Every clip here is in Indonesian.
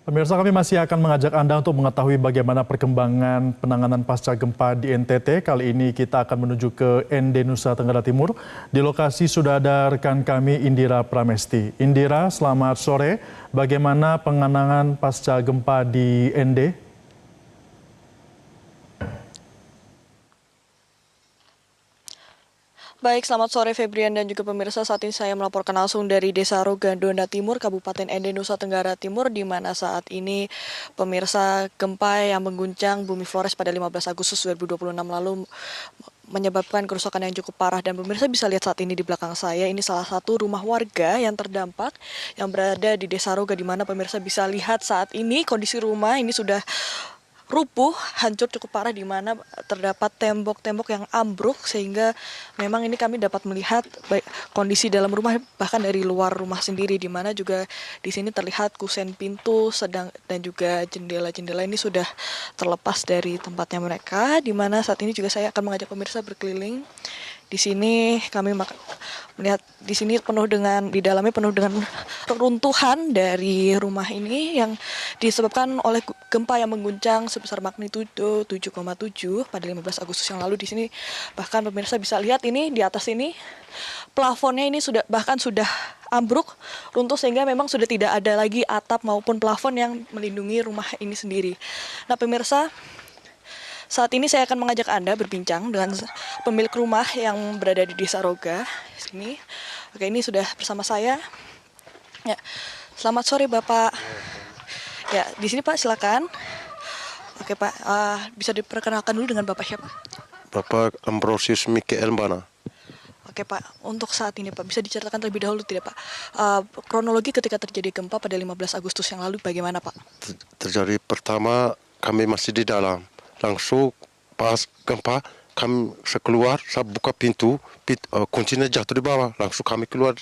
Pemirsa, kami masih akan mengajak Anda untuk mengetahui bagaimana perkembangan penanganan pasca gempa di NTT. Kali ini kita akan menuju ke ND Nusa Tenggara Timur. Di lokasi sudah ada rekan kami Indira Pramesti. Indira, selamat sore. Bagaimana penanganan pasca gempa di ND? Baik, selamat sore Febrian dan juga pemirsa. Saat ini saya melaporkan langsung dari Desa Rogandona Timur, Kabupaten ND Nusa Tenggara Timur, di mana saat ini pemirsa gempa yang mengguncang Bumi Flores pada 15 Agustus 2026 lalu menyebabkan kerusakan yang cukup parah. Dan pemirsa bisa lihat saat ini di belakang saya, ini salah satu rumah warga yang terdampak yang berada di Desa Roga, di mana pemirsa bisa lihat saat ini kondisi rumah ini sudah rubuh, hancur cukup parah, di mana terdapat tembok-tembok yang ambruk, sehingga memang ini kami dapat melihat baik kondisi dalam rumah bahkan dari luar rumah sendiri, di mana juga di sini terlihat kusen pintu dan juga jendela-jendela ini sudah terlepas dari tempatnya mereka, di mana saat ini juga saya akan mengajak pemirsa berkeliling. Di sini kami melihat di sini di dalamnya penuh dengan runtuhan dari rumah ini yang disebabkan oleh gempa yang mengguncang sebesar magnitudo 7,7 pada 15 Agustus yang lalu. Di sini bahkan pemirsa bisa lihat ini di atas ini plafonnya ini sudah ambruk, runtuh, sehingga memang sudah tidak ada lagi atap maupun plafon yang melindungi rumah ini sendiri. Nah pemirsa, saat ini saya akan mengajak Anda berbincang dengan pemilik rumah yang berada di Desa Roga sini. Oke, ini sudah bersama saya. Ya, selamat sore Bapak. Ya, di sini Pak, silakan. Oke Pak, bisa diperkenalkan dulu dengan Bapak siapa? Bapak Ambrosius Mikael Bana. Oke Pak, untuk saat ini Pak, bisa diceritakan terlebih dahulu tidak Pak? Kronologi ketika terjadi gempa pada 15 Agustus yang lalu bagaimana Pak? Terjadi pertama kami masih di dalam. Langsung pas gempa kami keluar, saya buka pintu, kuncinya jatuh di bawah. Langsung kami keluar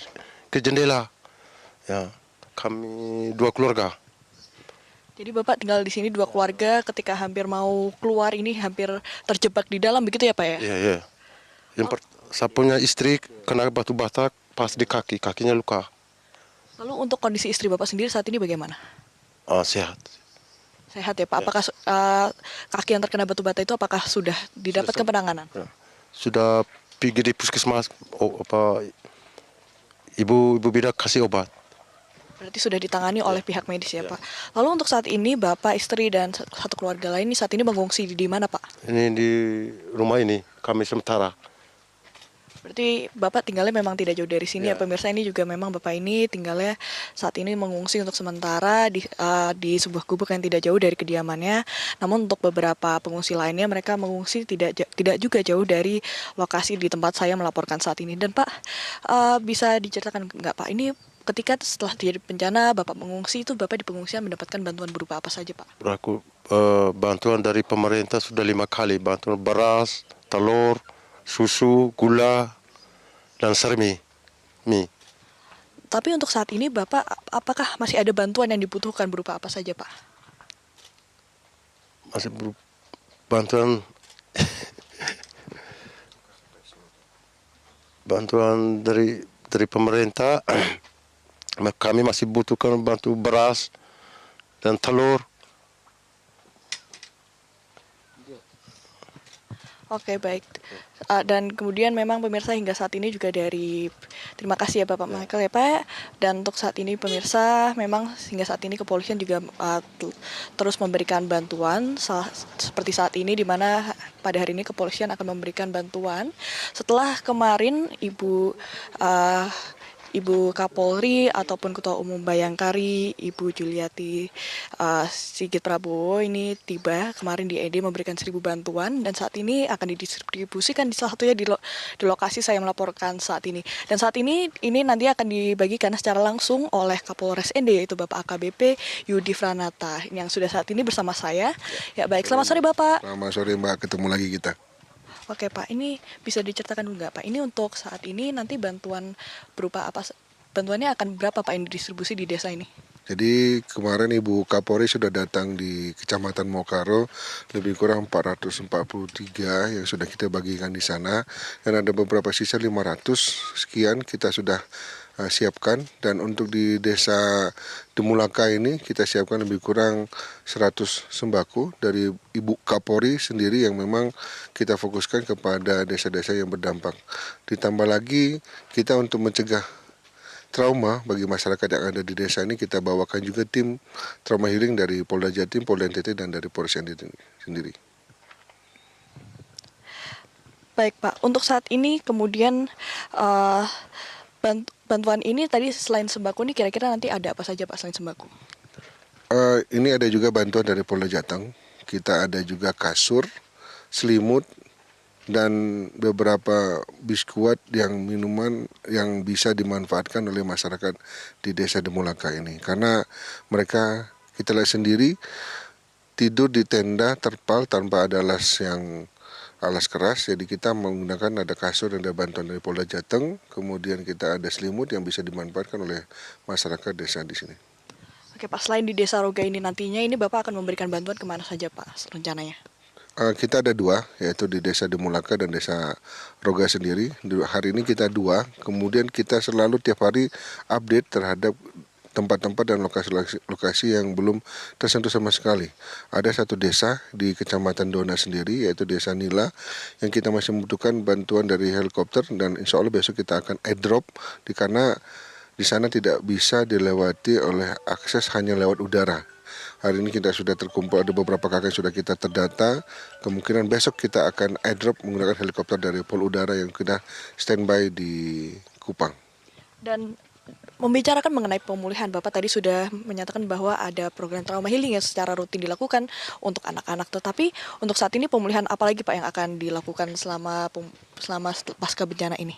ke jendela. Ya, kami 2 keluarga. Jadi Bapak tinggal di sini 2 keluarga, ketika hampir mau keluar ini hampir terjebak di dalam, begitu ya Pak ya? Iya, iya. Saya punya istri kena batu bata pas di kakinya luka. Lalu untuk kondisi istri Bapak sendiri saat ini bagaimana? Sehat. Sehat ya Pak. Ya. Apakah kaki yang terkena batu bata itu apakah sudah didapatkan penanganan? Ya. Sudah pergi di puskesmas, ibu bidak kasih obat. Berarti sudah ditangani oleh pihak medis ya Pak. Lalu untuk saat ini Bapak, istri dan satu keluarga lain ini saat ini mengungsi di mana Pak? Ini di rumah ini kami sementara. Berarti Bapak tinggalnya memang tidak jauh dari sini ya pemirsa. Ini juga memang Bapak ini tinggalnya saat ini mengungsi untuk sementara di sebuah gubuk yang tidak jauh dari kediamannya. Namun untuk beberapa pengungsi lainnya mereka mengungsi tidak juga jauh dari lokasi di tempat saya melaporkan saat ini. Dan Pak, bisa diceritakan nggak Pak, ini ketika setelah terjadi bencana Bapak mengungsi itu Bapak di pengungsian mendapatkan bantuan berupa apa saja Pak? Bantuan dari pemerintah sudah 5 kali, bantuan beras, telur, susu, gula, dan mie. Tapi untuk saat ini Bapak, apakah masih ada bantuan yang dibutuhkan berupa apa saja Pak? Masih bantuan bantuan dari pemerintah. Kami masih butuhkan bantu beras dan telur. Oke, baik. Dan kemudian memang pemirsa hingga saat ini juga terima kasih ya Bapak Michael ya Pak. Dan untuk saat ini pemirsa memang hingga saat ini kepolisian juga terus memberikan bantuan seperti saat ini, di mana pada hari ini kepolisian akan memberikan bantuan setelah kemarin Ibu Kapolri ataupun Ketua Umum Bayangkari, Ibu Juliati Sigit Prabowo ini tiba kemarin di ED memberikan 1.000 bantuan, dan saat ini akan didistribusikan di salah satunya di lokasi saya melaporkan saat ini. Dan saat ini nanti akan dibagikan secara langsung oleh Kapolres ND, yaitu Bapak AKBP Yudi Franata yang sudah saat ini bersama saya. Ya baik, selamat sore Bapak. Selamat sore Mbak, ketemu lagi kita. Oke Pak, ini bisa diceritakan dulu nggak Pak? Ini untuk saat ini nanti bantuan berupa apa? Bantuannya akan berapa Pak yang didistribusi di desa ini? Jadi kemarin Ibu Kapolri sudah datang di Kecamatan Mokaro, lebih kurang 443 yang sudah kita bagikan di sana, dan ada beberapa sisa 500 sekian kita sudah siapkan. Dan untuk di desa Demulaka ini kita siapkan lebih kurang 100 sembako dari Ibu Kapolri sendiri yang memang kita fokuskan kepada desa-desa yang berdampak. Ditambah lagi kita untuk mencegah trauma bagi masyarakat yang ada di desa ini, kita bawakan juga tim trauma healing dari Polda Jatim, Polda NTT, dan dari Polres NTT sendiri. Baik Pak, untuk saat ini kemudian bantuan ini tadi selain sembako ini kira-kira nanti ada apa saja Pak selain sembako? Ini ada juga bantuan dari Polda Jateng, kita ada juga kasur, selimut, dan beberapa biskuit yang minuman yang bisa dimanfaatkan oleh masyarakat di desa Demulaka ini. Karena mereka, kita lihat sendiri, tidur di tenda terpal tanpa ada alas keras, jadi kita menggunakan ada kasur dan ada bantuan dari Polda Jateng, kemudian kita ada selimut yang bisa dimanfaatkan oleh masyarakat desa di sini. Oke Pak, selain di Desa Roga ini nantinya ini Bapak akan memberikan bantuan kemana saja Pak rencananya? Kita ada dua, yaitu di Desa Demulaka dan Desa Roga sendiri. Hari ini kita dua, kemudian kita selalu tiap hari update terhadap tempat-tempat dan lokasi yang belum tersentuh sama sekali. Ada satu desa di Kecamatan Dona sendiri, yaitu Desa Nila, yang kita masih membutuhkan bantuan dari helikopter, dan insya Allah besok kita akan airdrop, karena di sana tidak bisa dilewati oleh akses hanya lewat udara. Hari ini kita sudah terkumpul, ada beberapa kakak yang sudah kita terdata. Kemungkinan besok kita akan airdrop menggunakan helikopter dari Pol Udara yang sudah standby di Kupang. Dan membicarakan mengenai pemulihan, Bapak tadi sudah menyatakan bahwa ada program trauma healing yang secara rutin dilakukan untuk anak-anak. Tetapi untuk saat ini pemulihan apa lagi Pak yang akan dilakukan selama pasca bencana ini?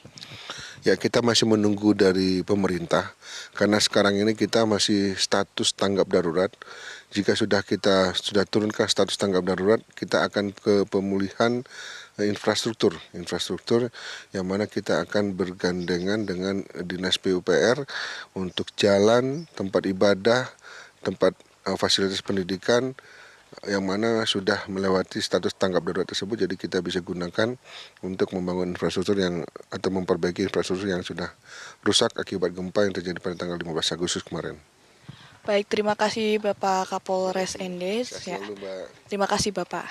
Ya, kita masih menunggu dari pemerintah, karena sekarang ini kita masih status tanggap darurat. Jika kita sudah turunkan status tanggap darurat, kita akan ke pemulihan infrastruktur yang mana kita akan bergandengan dengan Dinas PUPR untuk jalan, tempat ibadah, tempat fasilitas pendidikan, yang mana sudah melewati status tanggap darurat tersebut, jadi kita bisa gunakan untuk membangun infrastruktur atau memperbaiki infrastruktur yang sudah rusak akibat gempa yang terjadi pada tanggal 15 Agustus kemarin. Baik, terima kasih Bapak Kapolres ND. Terima kasih Bapak.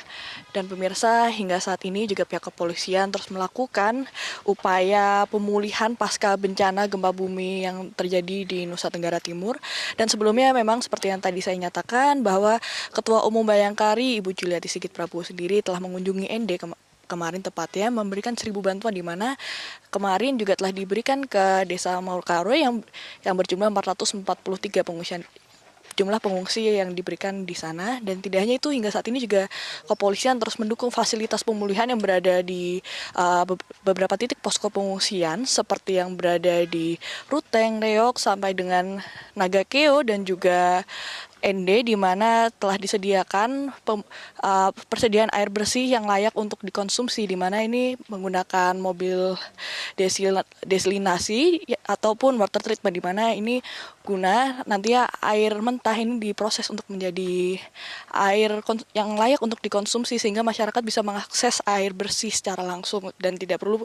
Dan pemirsa, hingga saat ini juga pihak kepolisian terus melakukan upaya pemulihan pasca bencana gempa bumi yang terjadi di Nusa Tenggara Timur. Dan sebelumnya memang seperti yang tadi saya nyatakan bahwa Ketua Umum Bayangkari Ibu Juliati Sigit Prabowo sendiri telah mengunjungi ND kemarin tepatnya memberikan 1.000 bantuan, di mana kemarin juga telah diberikan ke Desa Maurkaro yang berjumlah 443 jumlah pengungsi yang diberikan di sana. Dan tidak hanya itu, hingga saat ini juga kepolisian terus mendukung fasilitas pemulihan yang berada di beberapa titik posko pengungsian seperti yang berada di Ruteng, Reok sampai dengan Nagakeo dan juga ND, di mana telah disediakan persediaan air bersih yang layak untuk dikonsumsi, di mana ini menggunakan mobil desalinasi ataupun water treatment, di mana ini guna nantinya air mentah ini diproses untuk menjadi air yang layak untuk dikonsumsi, sehingga masyarakat bisa mengakses air bersih secara langsung dan tidak perlu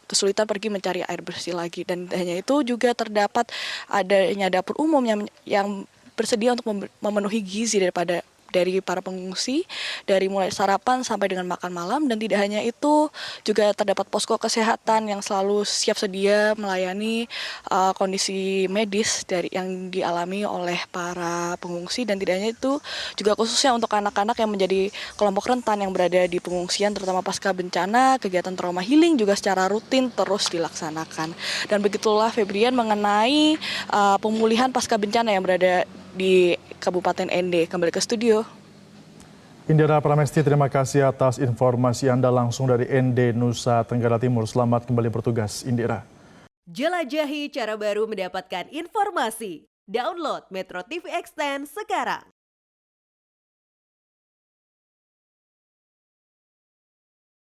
kesulitan pergi mencari air bersih lagi. Dan hanya itu juga terdapat adanya dapur umum yang bersedia untuk memenuhi gizi dari para pengungsi, dari mulai sarapan sampai dengan makan malam. Dan tidak hanya itu, juga terdapat posko kesehatan yang selalu siap sedia melayani kondisi medis yang dialami oleh para pengungsi. Dan tidak hanya itu, juga khususnya untuk anak-anak yang menjadi kelompok rentan yang berada di pengungsian, terutama pasca bencana, kegiatan trauma healing juga secara rutin terus dilaksanakan. Dan begitulah Febrian mengenai pemulihan pasca bencana yang berada di Kabupaten ND. Kembali ke studio. Indira Pramesti, terima kasih atas informasi Anda langsung dari ND Nusa Tenggara Timur. Selamat kembali bertugas, Indira. Jelajahi cara baru mendapatkan informasi. Download Metro TV Extend sekarang.